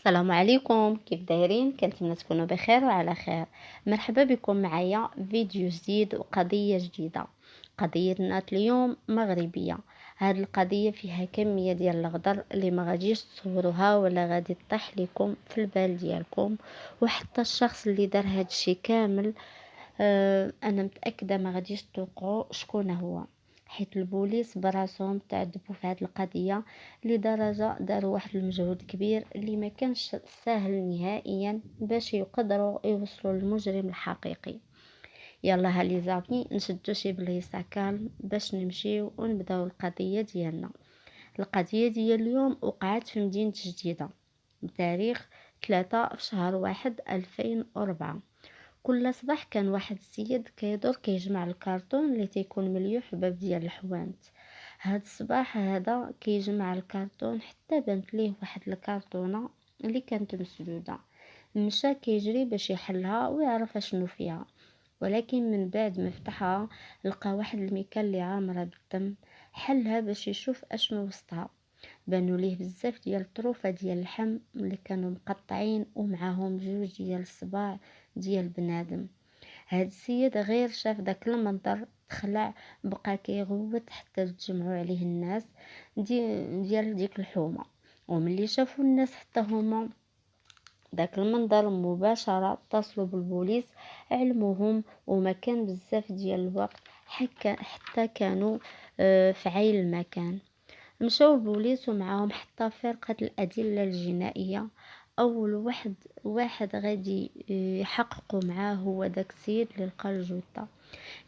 السلام عليكم، كيف دايرين؟ كنتمنى تكونوا بخير وعلى خير. مرحبا بكم معايا فيديو جديد وقضية جديدة. قضيتنا اليوم مغربية. هاد القضية فيها كمية ديال الغدر اللي ما غاديش تصوروها ولا غادي تطيح لكم في البال ديالكم. وحتى الشخص اللي دار هاد الشي كامل، انا متاكده ما غاديش توقعوا شكون هو، حيت البوليس براسهم تعذبوا في هذه القضيه لدرجه داروا واحد المجهود كبير اللي ما كانش سهل نهائيا باش يقدروا يوصلوا للمجرم الحقيقي. يلا هالي زابي نشدو شي بليصه كالم باش نمشيو ونبداو القضيه ديالنا. القضيه ديال اليوم وقعت في مدينه جديده بتاريخ 3 في شهر 1 2004. كل صباح كان واحد السيد كيدور كيجمع الكرتون اللي تيكون مليوح بباب ديال الحوانت. هاد الصباح هذا كيجمع الكرتون حتى بانت ليه واحد الكرتونه اللي كانت مسدوده. مشى كيجري باش يحلها ويعرف اشنو فيها، ولكن من بعد ما فتحها لقى واحد الميكا اللي عامره بالدم. حلها باش يشوف اشنو وسطها. بانوا ليه بزاف ديال الطروفه ديال اللحم اللي كانوا مقطعين ومعاهم جوج ديال الصباع ديال بنادم. هاد السيد غير شاف داك المنظر تخلع، بقى كيغوت حتى تجمعوا عليه الناس ديال ديك الحومه. وملي شافوا الناس حتى هما داك المنظر مباشرة اتصلوا بالبوليس، علموهم. وما كان بزاف ديال الوقت حتى كانوا في عين المكان. مشاو البوليس ومعاهم حتى فرقة الأدلة الجنائية. أول واحد غادي يحققوا معاه هو داك السيد اللي لقى الجثة.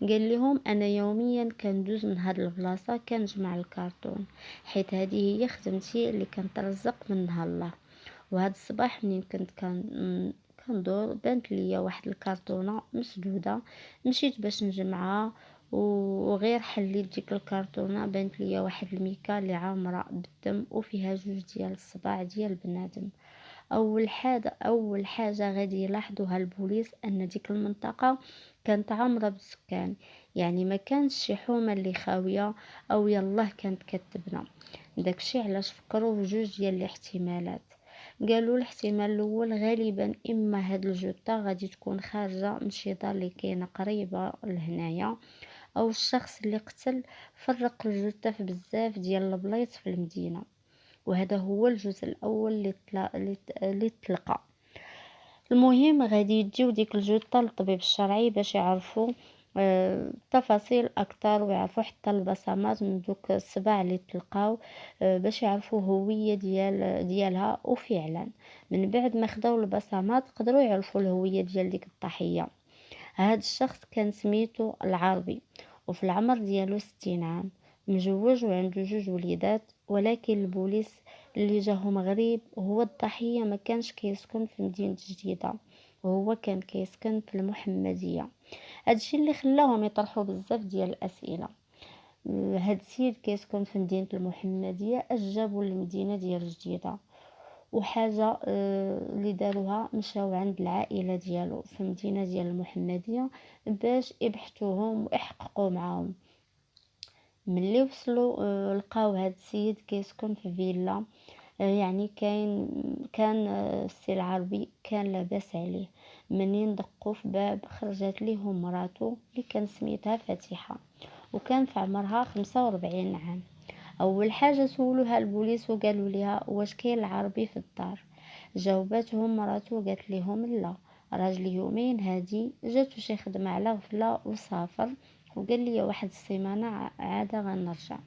قال لهم أنا يوميا كندوز من هاد البلاصة كنجمع الكرتون، حيت هذه هي خدمتي اللي كنترزق منها الله. وهاد الصباح منين كندور بانت ليا واحد الكرتونه مسدوده. مشيت باش نجمعها، وغير حليت ديك الكرتونه بانت ليا واحد الميكا اللي عامره بالدم وفيها جوج ديال الصباع ديال بنادم. اول حاجه غادي يلاحظوها البوليس ان ديك المنطقه كانت عامره بالسكان، يعني ما كانش شي حومه اللي خاويه او يلاه كانت كتبنى. داكشي علاش فكروا بجوج ديال الاحتمالات. قالوا الاحتمال الاول غالبا اما هاد الجثه غادي تكون خارجه من شي دار اللي كاينه قريبه لهنايا، او الشخص اللي قتل فرق الجثه في بزاف ديال البلايص في المدينه. وهذا هو الجزء الاول اللي تلقى. المهم غادي يجيو ديك الجثه للطبيب الشرعي باش يعرفوا تفاصيل اكثر، ويعرفوا حتى البصمات من دوك السبع اللي تلقاو، باش يعرفوا هويه ديالها. وفعلا من بعد ما خداو البصمات قدروا يعرفوا الهويه ديال ديك الضحيه. هاد الشخص كان سميتو العربي، وفي العمر ديالو 60 عام، مجوج وعنده جوج وليدات. ولكن البوليس اللي جاهم غريب، هو الضحية ما كانش كيسكن في مدينة جديدة، وهو كان كيسكن في المحمدية. هادشي اللي خلاهم يطرحوا بزاف ديال الأسئلة. هاد السيد كيسكن في مدينة المحمدية، اش جابو للمدينة ديال جديدة؟ وحاجه اللي داروها مشاو عند العائله ديالو في المدينه ديال المحمديه باش يبحثوهم ويحققوا معاهم. ملي وصلوا لقاو هاد السيد كيسكن في فيلا. يعني كان السي العربي كان لاباس عليه. منين دقوا في باب خرجت ليهم مراتو اللي كان سميتها فاتحه، وكان في عمرها 45 عام. اول حاجه سولوها البوليس وقالوا لها واش كاين العربي في الدار. جاوباتهم مراتو قالت لهم لا، راجلي يومين هادي جاتو شي خدمه على غفله وسافر، وقال لي واحد السيمانه عاده غنرجع.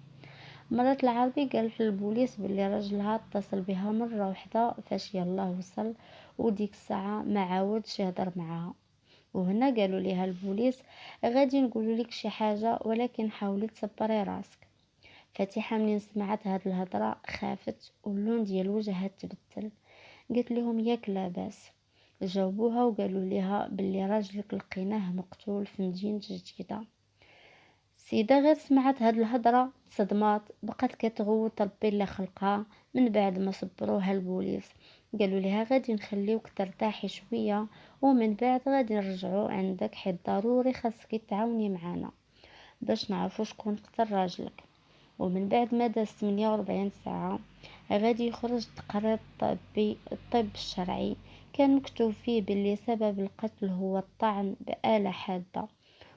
مرات العربي قالت للبوليس بلي راجلها اتصل بها مره واحده فاش يلاه وصل، وديك الساعه ما عاودش يهضر معاها. وهنا قالوا لها البوليس غادي نقول لك شي حاجه، ولكن حاولي تصبري راسك. فاتحة منين سمعت هاد الهضره خافت واللون ديال وجهها تبدل. قالت لهم ياك لاباس. جاوبوها وقالوا لها باللي راجلك لقيناه مقتول في مدينة جديدة. السيدة غير سمعت هاد الهضره صدمات، بقات كتغوت ربي اللي خلقها. من بعد ما صبروها البوليس قالوا لها غادي نخليوك ترتاحي شويه، ومن بعد غادي نرجعوا عندك، حيت ضروري خاصك تعاوني معنا باش نعرفوا شكون قتل راجلك. ومن بعد ما داز 48 ساعة غادي يخرج تقرير طبي الطب الشرعي كان مكتوب فيه باللي سبب القتل هو الطعن بآلة حادة،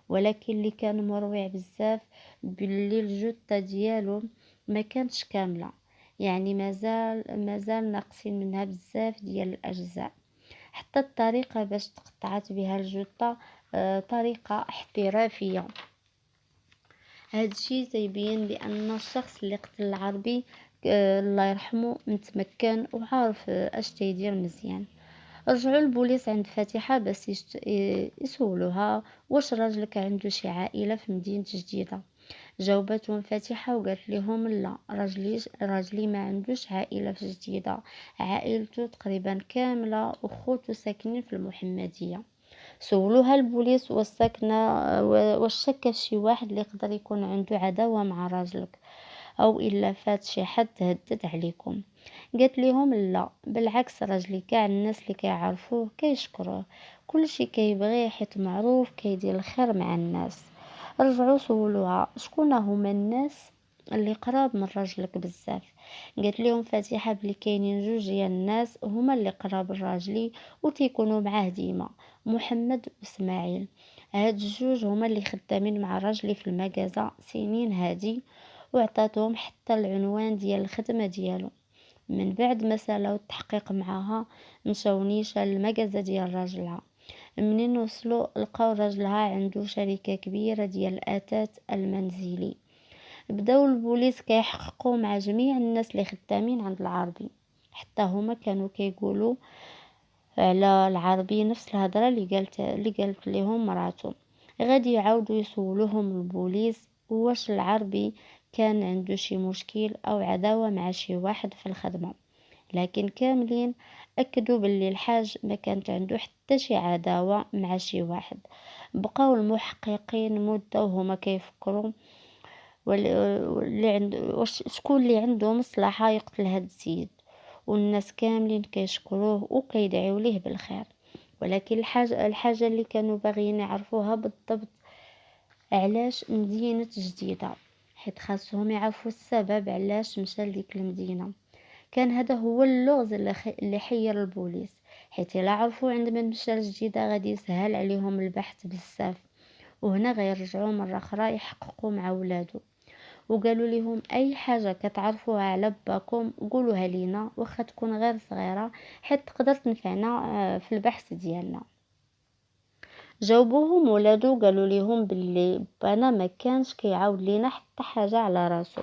ولكن اللي كان مروع بزاف باللي الجثة ديالو ما كانتش كاملة، يعني مازال ناقصين منها بزاف ديال الأجزاء. حتى الطريقة باش تقطعت بها الجثة طريقة احترافية. هذا الشيء تيبين بأن الشخص اللي قتل العربي الله يرحمه متمكن وعارف اش تيدير مزيان. رجعوا البوليس عند فاتحة باش يسولوها واش راجلك عنده شي عائلة في مدينة جديدة. جاوبتهم فاتحة وقالت لهم لا، راجلي ما عندوش عائلة في جديدة، عائلته تقريبا كاملة وخوته ساكنين في المحمدية. سولوها البوليس واش شك شي واحد اللي يقدر يكون عنده عداوة مع راجلك او الا فات شي حد تهدد عليكم. قالت لهم لا، بالعكس راجلي كاع الناس اللي كيعرفوه كيشكروه، كلشي كيبغيه حيت معروف كيدير الخير مع الناس. رجعوا سولوها شكون هما الناس اللي قراب من راجلك بزاف. قالت لهم فاتحة بلي كاينين جوج ديال الناس هما اللي قراب الراجلي وتيكونوا معاه ديما، محمد واسماعيل. هاد الجوج هما اللي خدامين مع راجلي في المكازا سنين هادي، وعطاتهم حتى العنوان ديال الخدمة ديالو. من بعد ما سالاو التحقيق معاها مشاو نيشان للمكازا ديال راجلها. منين وصلوا لقاو راجلها عنده شركة كبيرة ديال الأثاث المنزلي. بداو البوليس كيحققوا مع جميع الناس اللي خدامين عند العربي، حتى هما كانوا كيقولوا على العربي نفس الهضره اللي قالت لهم مراته. غادي يعاودوا يسولوهم البوليس واش العربي كان عنده شي مشكل او عداوه مع شي واحد في الخدمه، لكن كاملين اكدوا باللي الحاج ما كانت عنده حتى شي عداوه مع شي واحد. بقاو المحققين مده وهما كيفكروا واللي عنده شكون اللي عنده مصلحة يقتل هاد السيد، والناس كاملين كيشكروه وكيدعيو ليه بالخير. ولكن الحاجة اللي كانوا باغيين يعرفوها بالضبط علاش مدينة جديدة، حيت خاصهم يعرفوا السبب علاش مشى لديك المدينة. كان هذا هو اللغز اللي حير البوليس، حيت الا عرفوا عند من مشى لجديدة غادي يسهل عليهم البحث بزاف، وهنا غيرجعوا مرة اخرى يحققوا مع ولادو. وقالوا لهم اي حاجه كتعرفوها على باكم قولوها لينا واخا تكون غير صغيره حيت تقدر تنفعنا في البحث ديالنا. جاوبوهم ولادو قالوا لهم باللي بانا ما كانش كيعاود لينا حتى حاجه على راسو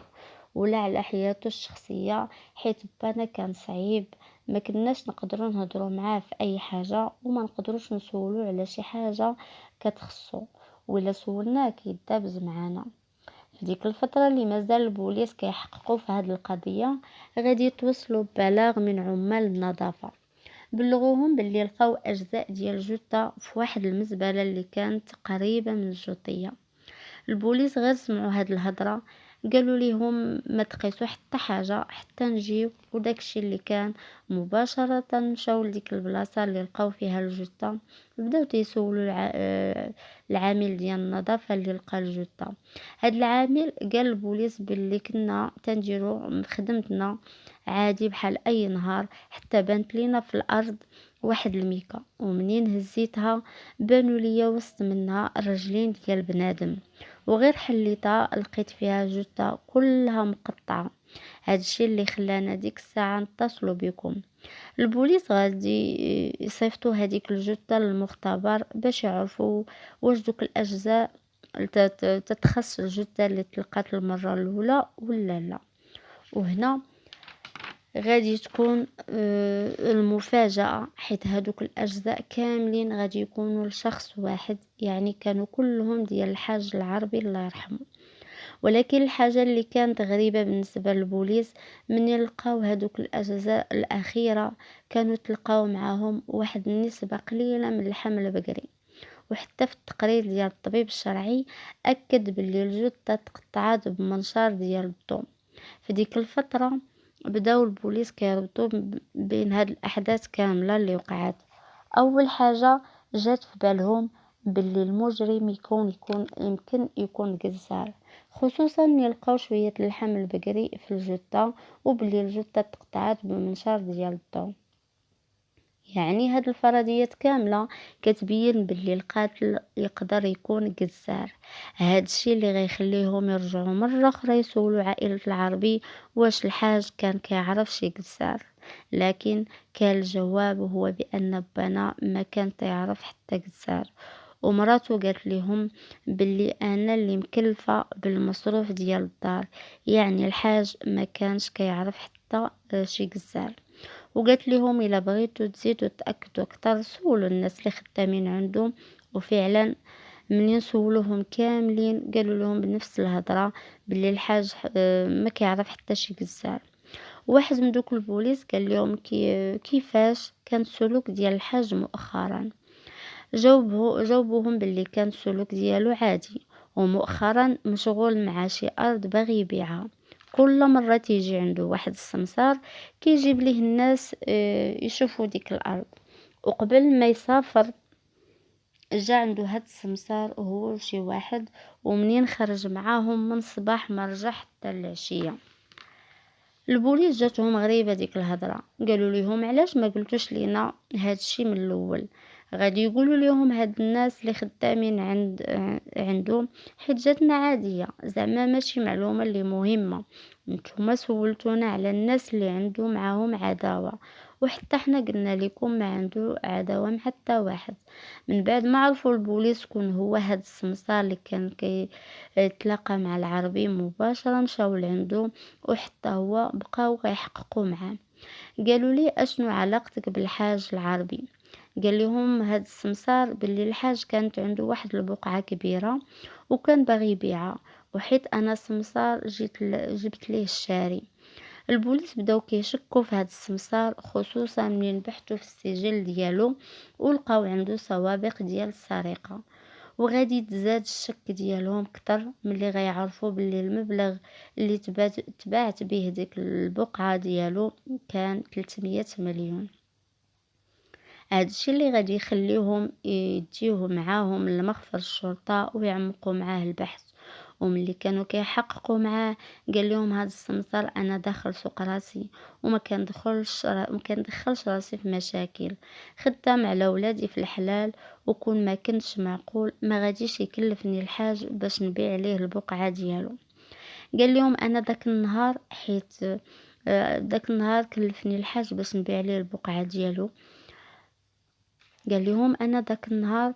ولا على حياته الشخصيه، حيت بانا كان صعيب، ما كناش نقدروا نهضروا معاه في اي حاجه وما نقدروش نسولو على شي حاجه كتخصو، ولا سولناه كيدابز معانا. في ديك الفترة اللي مازال البوليس كيحققوا في هذه القضية غادي يتوصلوا ببلاغ من عمال النظافة، بلغوهم باللي لقاو اجزاء ديال جثة في واحد المزبلة اللي كانت قريبة من الجثية. البوليس غير سمعوا هاد الهضره قالوا ليهم ما تقيسوا حتى حاجه حتى نجيو، وداكشي اللي كان مباشره مشاو لديك البلاصه اللي لقاو فيها الجثه. بداو تيسولوا العامل ديال النظافه اللي لقى الجثه. هاد العامل قال البوليس باللي كنا تنديروا خدمتنا عادي بحال اي نهار، حتى بانت لينا في الارض واحد الميكا، ومنين هزيتها بانوا ليا وسط منها رجلين ديال بنادم، وغير حليتها لقيت فيها جثة كلها مقطعة. هذا الشيء اللي خلانا ديك الساعة نتصلوا بكم. البوليس غادي يصيفطوا هذيك الجثة للمختبر باش يعرفوا واش دوك الأجزاء تتخص الجثة اللي تلقات المرة الأولى ولا لا. وهنا غادي تكون المفاجأة، حيت هادوك الأجزاء كاملين غادي يكونوا لشخص واحد، يعني كانوا كلهم ديال الحاج العربي الله يرحمه. ولكن الحاجة اللي كانت غريبة بالنسبة للبوليس من يلقاو هادوك الأجزاء الأخيرة كانوا تلقاو معاهم واحد النسبة قليلة من اللحم البقري، وحتى في التقرير ديال الطبيب الشرعي أكد باللي الجثة تقطعات بمنشار ديال الضوء. في ديك الفترة بداو البوليس كيربطوا بين هاد الاحداث كامله اللي وقعت. اول حاجه جات في بالهم باللي المجرم يمكن يكون جزار، خصوصا يلقاو شوية اللحم البقري في الجثة، وبلي الجثة تقطعات بمنشار ديال الضوء. يعني هاد الفرضيات كاملة كتبين باللي القاتل يقدر يكون جزار. هاد الشي اللي غيخليهم يرجعوا مرة أخرى يسولوا عائلة العربي واش الحاج كان كيعرف شي جزار. لكن كان الجواب هو بأن بانا ما كان تعرف حتى جزار، ومراته قالت لهم باللي انا اللي مكلفة بالمصروف ديال الدار. يعني الحاج ما كانش كيعرف حتى شي جزار. وقالت لهم الا بغيتوا تزيدوا تاكدوا اكثر سولوا الناس اللي خدامين عندهم. وفعلا منين سولوهم كاملين قالوا لهم بنفس الهضره باللي الحاج ما كيعرف حتى شي جزار. واحد من دوك البوليس قال لهم كيفاش كان السلوك ديال الحاج مؤخرا. جاوبوهم باللي كان السلوك ديالو عادي، ومؤخرا مشغول مع شي ارض باغي يبيعها. كل مرة تيجي عنده واحد السمسار كيجيب ليه الناس يشوفوا ديك الارض. وقبل ما يسافر جا عنده هاد السمسار وهو شي واحد، ومنين خرج معاهم من الصباح ما رجع حتى العشية. البوليس جاتهم غريبة ديك الهضرة، قالوا لهم علاش ما قلتوش لينا هاد الشي من الاول. غادي يقولوا لهم هاد الناس اللي خدامين عندهم حيت جاتنا عادية، زعما ماشي معلومة اللي مهمة. نتوما سولتونا على الناس اللي عنده معاهم عداوة، وحتى حنا قلنا لكم ما عنده عداوة مع حتى واحد. من بعد ما عرفوا البوليس كون هو هاد السمسار اللي كان تلاقى مع العربي مباشرة مشاو لعندو، وحتى هو بقاو يحققوا معاه. قالوا لي اشنو علاقتك بالحاج العربي؟ قال لهم هاد السمسار باللي الحاج كانت عنده واحد البقعة كبيرة وكان باغي يبيعها، وحيت انا سمسار جبت ليه الشاري. البوليس بداو كيشكوا في هاد السمسار، خصوصا من بحثوا في السجل ديالو ولقاو عنده سوابق ديال السرقة. وغادي تزاد الشك ديالهم كتر ملي غيعرفوا باللي المبلغ اللي تباعت به ديك البقعة ديالو كان 300 مليون. هادشي اللي غادي يخليهم يديوه معاهم لمخفر الشرطة ويعمقوا معاه البحث. وملي كانوا كيحققوا معاه قال لهم هذا السمسار انا داخل سوق راسي وما كندخلش راسي في مشاكل، خدام على ولادي في الحلال، وكون ما كنتش معقول ما غاديش يكلفني الحاج باش نبيع عليه البقعه ديالو. قال لهم انا داك النهار كلفني الحاج باش نبيع عليه البقعه ديالو. قال لهم انا داك النهار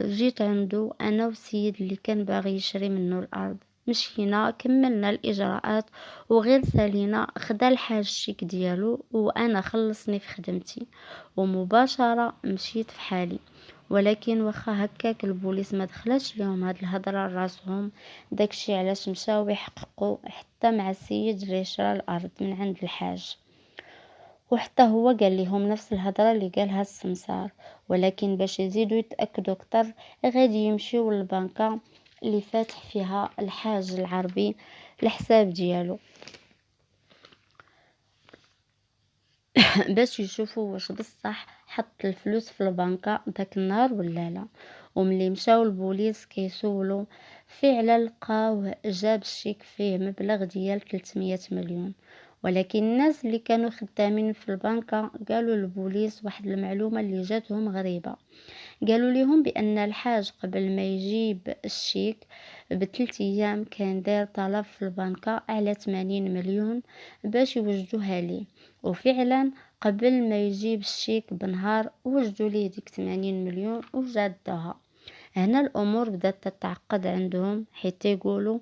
جيت عنده انا والسيد اللي كان باغي يشري منه الارض، مشينا كملنا الاجراءات وغير سالينا خدا الحاج الشيك ديالو وانا خلصني في خدمتي ومباشرة مشيت في حالي. ولكن واخا هكاك البوليس ما دخلش لهم هاد الهضره لراسهم. داكشي علاش مشاو يحققوا حتى مع السيد اللي شرى الارض من عند الحاج، وحتى هو قال لهم نفس الهضره اللي قالها السمسار. ولكن باش يزيدوا يتاكدوا اكتر غادي يمشيو للبنكه اللي فاتح فيها الحاج العربي الحساب ديالو باش يشوفوا واش بصح حط الفلوس في البنكه داك النهار ولا لا. وملي مشاو البوليس كيسولوا فعلا لقاوه جاب الشيك فيه مبلغ ديال 300 مليون. ولكن الناس اللي كانوا خدامين في البنكة قالوا للبوليس واحد المعلومة اللي جاتهم غريبة. قالوا لهم بأن الحاج قبل ما يجيب الشيك ب3 أيام كان داير طلب في البنكة على 80 مليون باش يوجدوها ليه، وفعلا قبل ما يجيب الشيك بنهار وجدوا ليه ديك 80 مليون وجدها. هنا الأمور بدأت تتعقد عندهم حتى يقولوا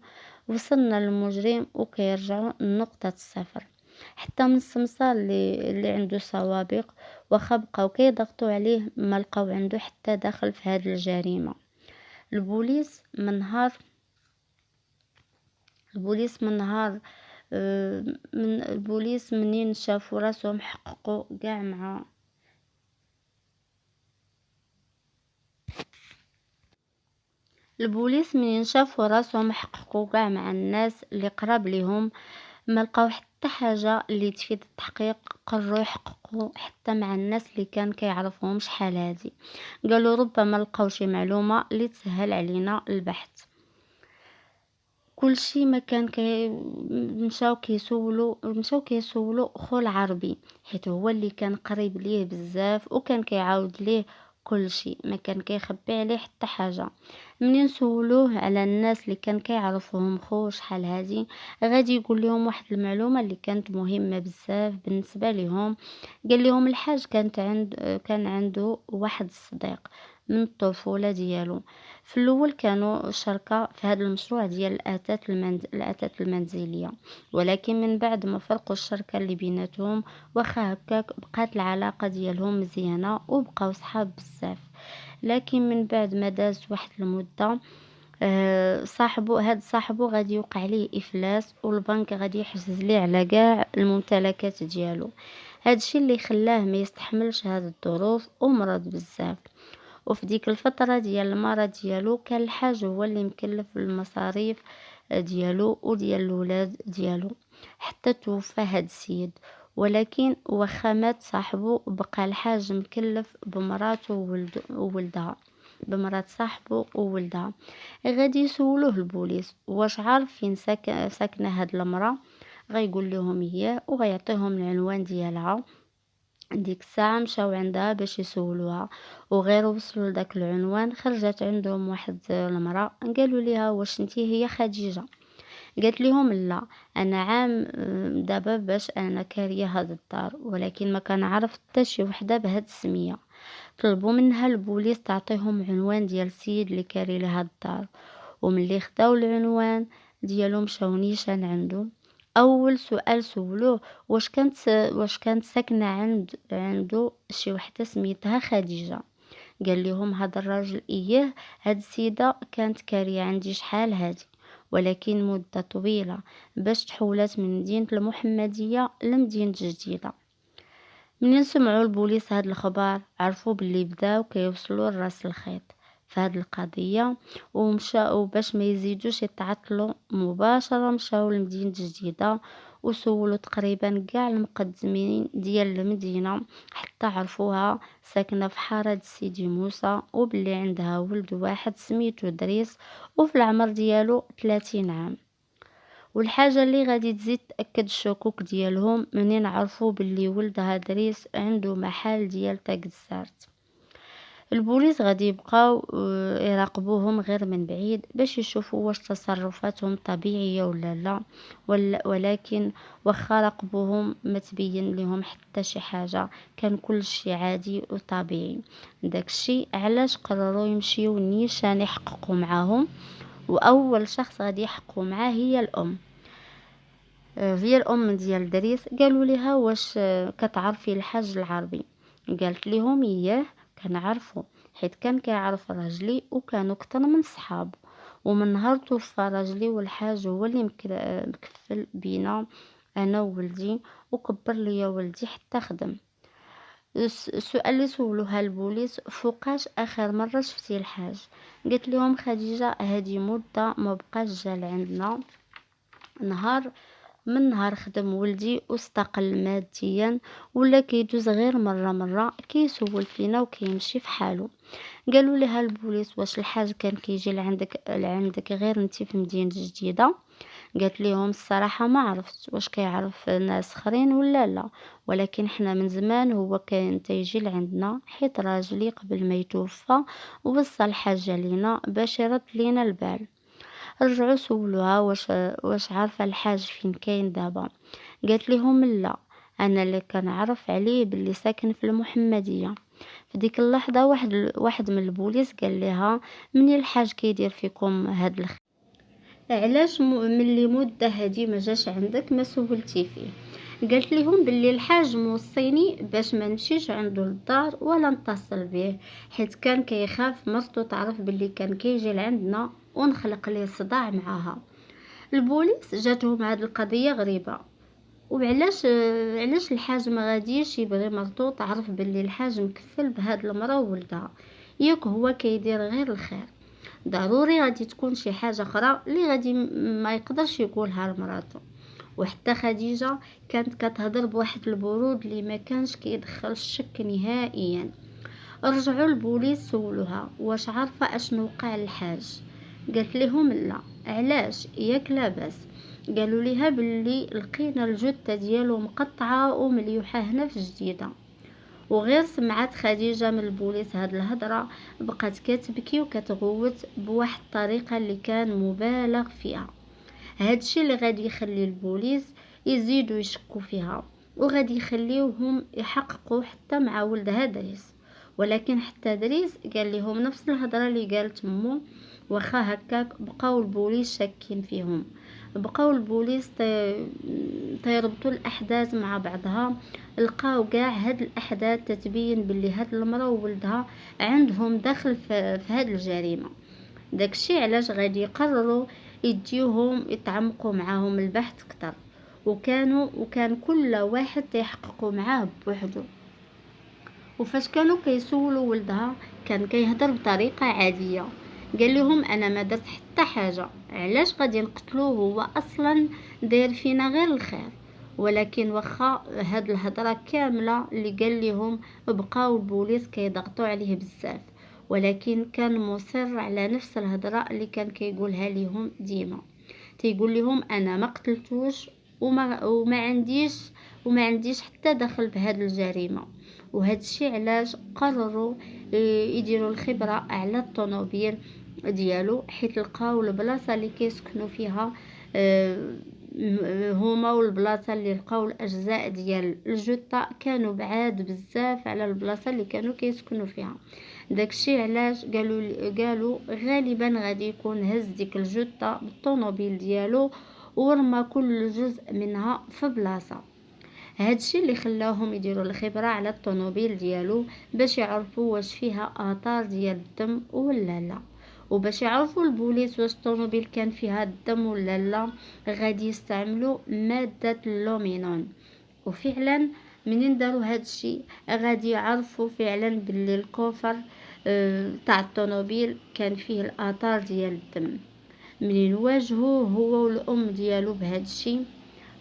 وصلنا للمجرم وكيرجعوا لنقطة الصفر. حتى من السمسار اللي عنده سوابق واخا بقاو كيضغطوا عليه ما لقاو عنده حتى دخل في هذه الجريمة. البوليس من نهار البوليس من نهار من البوليس منين شافوا راسهم حققوا كاع مع البوليس منين شافوا راسهم حققوا كاع مع الناس اللي قراب ليهم ما لقاو حتى حاجة اللي تفيد التحقيق. قرروا يحققوا حتى مع الناس اللي كان كيعرفوهم شحال هادي، قالوا ربما لقاو شي معلومة اللي تسهل علينا البحث. كلشي ما كان مشاو كيسولو خو العربي، حيت هو اللي كان قريب ليه بزاف وكان كيعاود ليه كلشي، ما كان كيخبي عليه حتى حاجة. منين سولوه على الناس اللي كان كيعرفهم خو شحال هادي، غادي يقول لهم واحد المعلومة اللي كانت مهمة بزاف بالنسبة ليهم. قال لهم الحاج كان عنده واحد الصديق من الطفولة ديالو. في الأول كانوا شركاء في هذا المشروع ديال الأثاث المنزلية، ولكن من بعد ما فرقوا الشركة اللي بيناتهم، واخا هكاك بقات العلاقة ديالهم مزيانة وبقاو صحاب بزاف. لكن من بعد ما داز واحد المدة، صاحبو غادي يوقع ليه افلاس، والبنك غادي يحجز ليه على كاع الممتلكات ديالو. هادشي اللي خلاه ما يستحملش هاد الظروف ومرض بزاف. وفي ديك الفترة ديال المرض ديالو كان الحاج هو اللي مكلف بالمصاريف ديالو وديال الولاد ديالو، حتى توفى هاد السيد. ولكن واخا مات صاحبو، بقى الحاج مكلف بمراته وولدها، بمرات صاحبو وولدها. غادي يسولوه البوليس واش عارف فين ساكنه هاد المراه، غيقول لهم اياه وغيعطيهم العنوان ديالها. ديك الساعة مشاو عندها باش يسولوها، وغير وصلوا لداك العنوان خرجت عندهم واحد المرأة. قالوا ليها واش انتي هي خديجة؟ قالت لهم لا، انا عام دابا باش انا كاريه هاد الدار، ولكن ما كنعرف حتى شي وحده بهاد السميه. طلبوا منها البوليس تعطيهم عنوان ديال السيد اللي كاري لها الدار، وملي خداو العنوان ديالو مشاو نيشان عنده. اول سؤال سولوه واش كانت ساكنه عنده شي وحده سميتها خديجه. قال لهم هذا الراجل اياه، هاد السيده كانت كاريه عندي شحال هادي، ولكن مده طويله باش تحولت من مدينه المحمديه لمدينه جديده. منين سمعوا البوليس هاد الخبر، عرفوا باللي بداو كيوصلوا لراس الخيط في هاد القضيه، ومشاو باش ما يزيدوش يتعطلوا مباشره مشاو لمدينه جديده، وسولوا تقريبا كاع المقدمين ديال المدينه، حتى عرفوها ساكنه في حاره سيدي موسى، وباللي عندها ولد واحد سميتو دريس، وفي العمر ديالو 30 عام. والحاجة اللي غادي تزيد تأكد الشكوك ديالهم منين عرفوا باللي ولدها دريس عنده محل ديال تاك الزارت. البوليس غادي يبقاو يراقبوهم غير من بعيد باش يشوفوا واش تصرفاتهم طبيعية ولا لا، ولكن واخا راقبوهم ما تبين لهم حتى شي حاجة، كان كل شي عادي وطبيعي. داكشي علاش قرروا يمشيو نيشان يحققوا معاهم. واول شخص غادي يحققوا معاه هي الام ديال دريس. قالوا لها واش كتعرفي الحاج العربي؟ قالت لهم اياه كنعرفه، حيت كان كيعرف راجلي وكانوا كتر من صحاب، ومن نهار توفى راجلي والحاج هو اللي مكفل بينا انا وولدي، وكبر ليا ولدي حتى خدم. السؤال اللي سولوها البوليس، فوقاش اخر مره شفتي الحاج؟ قالت لهم خديجه هذه مده ما بقاش جا لعندنا، نهار من نهار خدم ولدي واستقل ماديا، ولا كيدوز غير مره كيسول فينا وكيمشي في حاله. قالوا لها البوليس واش الحاج كان كيجي لعندك غير انتي في مدينه جديده؟ قالت لهم الصراحه ما عرفت واش كيعرف ناس اخرين ولا لا، ولكن حنا من زمان هو كان تيجي لعندنا، حيت راجلي قبل ما يتوفى وصل الحاجه لينا باش يرد لينا البال. رجعوا سولوها واش عارفه الحاج فين كاين دابا؟ قالت لهم لا، انا اللي كنعرف عليه باللي ساكن في المحمديه. في ديك اللحظه واحد من البوليس قال لها مني الحاج كيدير فيكم هاد علاش ملي مده هادي ما جاش عندك ما سولتي فيه؟ قالت لهم باللي الحاج موصيني باش ما نمشيش عنده للدار ولا نتصل به، حيت كان كيخاف مرتو تعرف باللي كان كيجي لعندنا ونخلق ليه صداع معاها. البوليس جاتهم هاد القضيه غريبه، علاش الحاج ما غاديش يبغي مرتو تعرف باللي الحاج مكفل بهاد المراه وولدها؟ ياك هو كيدير غير الخير؟ ضروري غادي تكون شي حاجه اخرى اللي غادي ما يقدرش يقولها لمراته. وحتى خديجه كانت كتهضر بواحد البرود اللي ما كانش كيدخل الشك نهائيا. رجعوا البوليس سولوها واش عارفه اشنو وقع للحاج؟ قالت لهم لا. علاش؟ ياك لاباس؟ قالوا ليها باللي لقينا الجثه ديالو مقطعه ومليوحه هنا في جديده. وغير سمعت خديجه من البوليس هاد الهضره بقات كتبكي وكتغوت بواحد الطريقه اللي كان مبالغ فيها. هادشي اللي غادي يخلي البوليس يزيدوا يشكوا فيها، وغادي يخليوهم يحققوا حتى مع ولدها دريس. ولكن حتى دريس قال لهم نفس الهضره اللي قالت مو. واخا هكاك بقاو البوليس شاكين فيهم، بقاو البوليس تيربطوا الاحداث مع بعضها. لقاو كاع هاد الاحداث تتبين باللي هاد المراه وولدها عندهم دخل في هاد الجريمه. داكشي علاش غادي يقرروا يديوهم يتعمقوا معاهم البحث اكثر. وكان كل واحد يحققوا معاه بوحدو. وفاش كانوا كيسولوا ولدها كان كيهضر بطريقه عاديه. قال لهم انا ما درت حتى حاجه، علاش غادي نقتلوه؟ هو اصلا داير فينا غير الخير. ولكن واخا هاد الهضره كامله اللي قال لهم بقاو البوليس كيضغطوا عليه بزاف، ولكن كان مصر على نفس الهضره اللي كان كيقولها لهم ديما. تيقول لهم انا ما قتلتوش وما عنديش حتى دخل بهاد الجريمه. وهذا الشيء علاش قرروا يديروا الخبره على الطوموبيل ديالو، حيت لقاو البلاصه اللي كيسكنوا فيها هما والبلاصه اللي لقاو الاجزاء ديال الجثه كانوا بعاد بزاف على البلاصه اللي كانوا كيسكنوا فيها. داكشي علاش قالوا غالبا غادي يكون هز ديك الجثه بالطوموبيل ديالو ورمى كل جزء منها في بلاصه. هادشي اللي خلاهم يديروا الخبره على الطوموبيل ديالو باش يعرفوا واش فيها اثار ديال الدم ولا لا. وباش يعرفوا البوليس واش الطوموبيل كان فيها الدم ولا لا غادي يستعملوا ماده اللومينون. وفعلا منين داروا هادشي غادي يعرفوا فعلا باللي الكوفر تاع الطوموبيل كان فيه الاثار ديال الدم. منين واجهوه هو والام ديالو بهادشي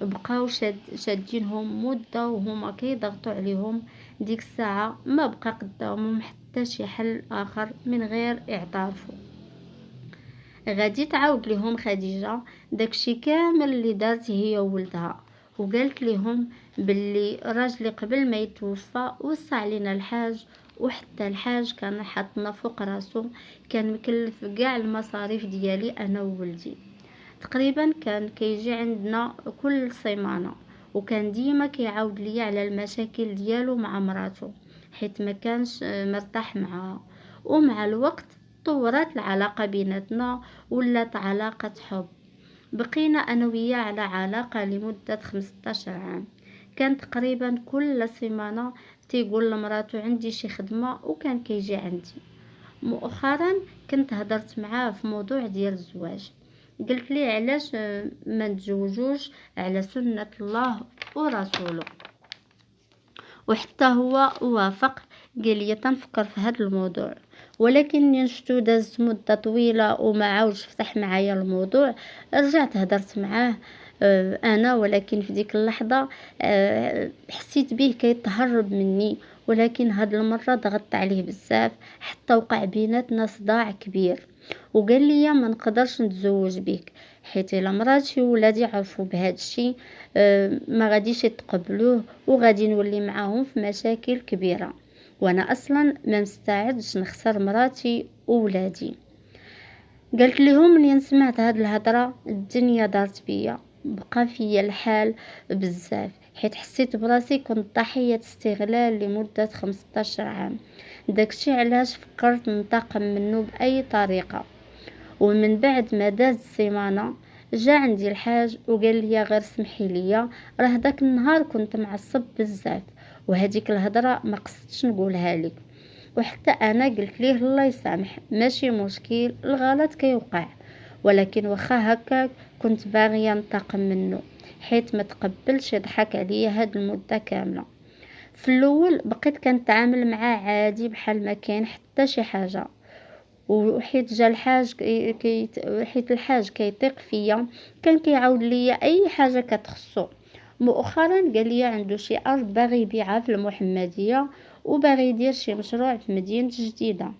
بقاو شادينهم مده وهما كيضغطوا عليهم. ديك الساعه ما بقى قدامهم حتى شي حل اخر من غير اعترافه. غادي تعاود لهم خديجه داكشي كامل اللي دارت هي وولدها، وقالت لهم باللي راجلي قبل ما يتوفى وصى علينا الحاج، وحتى الحاج كان حاطنا فوق راسو، كان مكلف كاع المصاريف ديالي انا وولدي. تقريبا كان كيجي عندنا كل سيمانه، وكان ديما كيعاود لي على المشاكل ديالو مع مراته حيت ما كانش مرتاح معها. ومع الوقت طورت العلاقه بيناتنا ولات علاقه حب. بقينا انا وياه على علاقه لمده 15 عام. كان تقريبا كل سيمانه تيقول لمراته عندي شي خدمه وكان كيجي عندي. مؤخرا كنت هدرت معاه في موضوع ديال الزواج، قلت لي علاش ما نتزوجوش على سنة الله ورسوله، وحتى هو وافق. قال لي تنفكر في هذا الموضوع. ولكن نشتو دازت مدة طويلة وما عاودش فتح معايا الموضوع. رجعت هدرت معاه انا، ولكن في ديك اللحظة حسيت به كيتهرب مني. ولكن هاد المرة ضغطت عليه بزاف حتى وقع بيناتنا صداع كبير. وقال لي ما نقدرش نتزوج بك حيت الا مراتي وولادي عرفوا بهذا الشيء ما غاديش يتقبلوه وغادي نولي معاهم في مشاكل كبيره، وانا اصلا ما مستعدش نخسر مراتي وولادي. قلت لهم منين سمعت هاد الهضره الدنيا دارت بيا، بقى فيا الحال بزاف حيت حسيت براسي كنت ضحيه استغلال لمده 15 عام. داكشي علاش فكرت ننتقم منه باي طريقه. ومن بعد ما داز السيمانه جا عندي الحاج وقال لي غير سمحي لي، راه داك النهار كنت معصب بزاف وهديك الهضره ما قصدتش نقولها لك. وحتى انا قلت ليه الله يسامح ماشي مشكل، الغلط كيوقع. ولكن واخا هكاك كنت باغيه ننتقم منه حيت ما تقبلش يضحك عليا هاد المده كامله. في الاول بقيت كنتعامل معاه عادي بحال ما كاين حتى شي حاجه، وحيت جا الحاج حيت الحاج كيثق فيا كان كيعاود ليا اي حاجه كتخصو. مؤخرا قال لي عنده شي ارض باغي يبيعها في المحمديه وباغي يدير شي مشروع في مدينه جديده.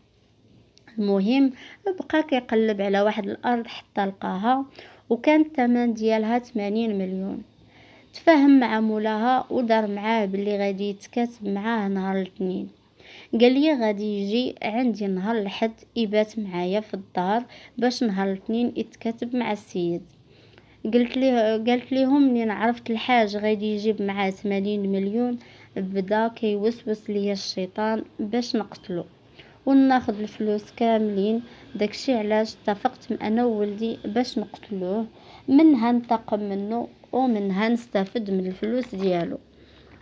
المهم بقى كيقلب على واحد الارض حتى لقاها، وكان الثمن ديالها 80 مليون. تفاهم مع مولاها ودار معاه باللي غادي يتكاتب معاه نهار الاثنين. قال لي غادي يجي عندي نهار الحد يبات معايا في الدار باش نهار الاثنين يتكاتب مع السيد. قالت ليهم منين عرفت الحاج غادي يجيب معاه 80 مليون، بدا كيوسوس ليا الشيطان باش نقتله وناخذ الفلوس كاملين. داكشي علاش اتفقت انا وولدي باش نقتلوه، منها ننتقم منه ومنها نستافد من الفلوس ديالو.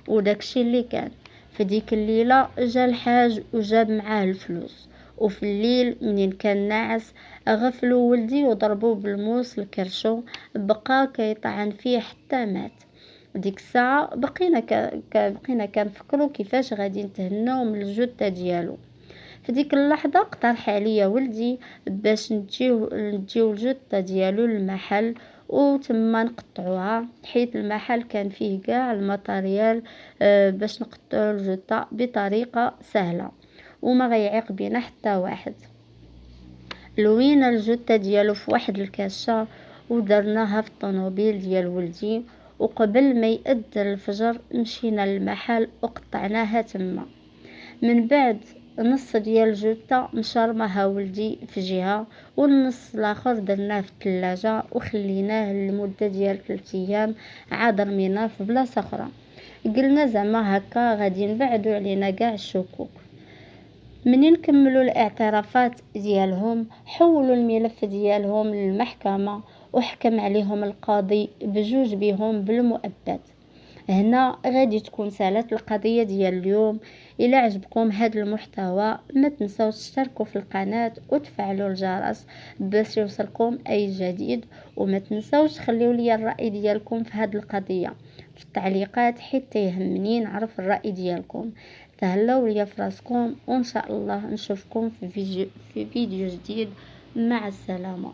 وداكشي اللي كان في ديك الليلة. جا الحاج وجاب معاه الفلوس، وفي الليل منين كان ناعس غفلوا ولدي وضربوه بالموس الكرشو، بقى كيطعن فيه حتى مات. ديك الساعة بقينا كنفكروا كيفاش غادي نتهناو من الجثة ديالو. في ديك اللحظة اقترح عليا ولدي باش نجيو الجثة ديالو للمحل وتما نقطعوها، حيت المحل كان فيه كاع الماتريال باش نقطعو الجثة بطريقة سهلة وما غيعيق بينا حتى واحد. لوينا الجثة ديالو في واحد الكاشة ودرناها في الطوموبيل ديال ولدي، وقبل ما يأذن الفجر مشينا للمحل وقطعناها تما. من بعد نص ديال الجثة مشرمها ولدي في جهة، والنص الاخر درناه في الثلاجة وخليناه لمدة ديال 3 ايام، عاد رميناه في بلاصة اخرى. قلنا زعما هكا غادي نبعدو علينا كاع الشكوك. منين كملوا الاعترافات ديالهم حولوا الملف ديالهم للمحكمة وحكم عليهم القاضي بجوج بهم بالمؤبد. هنا غادي تكون سالت القضية ديال اليوم. الى عجبكم هذا المحتوى ما تنسوش تشتركوا في القناة وتفعلوا الجرس باش يوصلكم اي جديد، وما تنسوش تخليوا لي الرأي ديالكم في هذه القضية في التعليقات حتى يهمني نعرف الرأي ديالكم. تهلاو ليا فراسكم وان شاء الله نشوفكم في فيديو جديد. مع السلامة.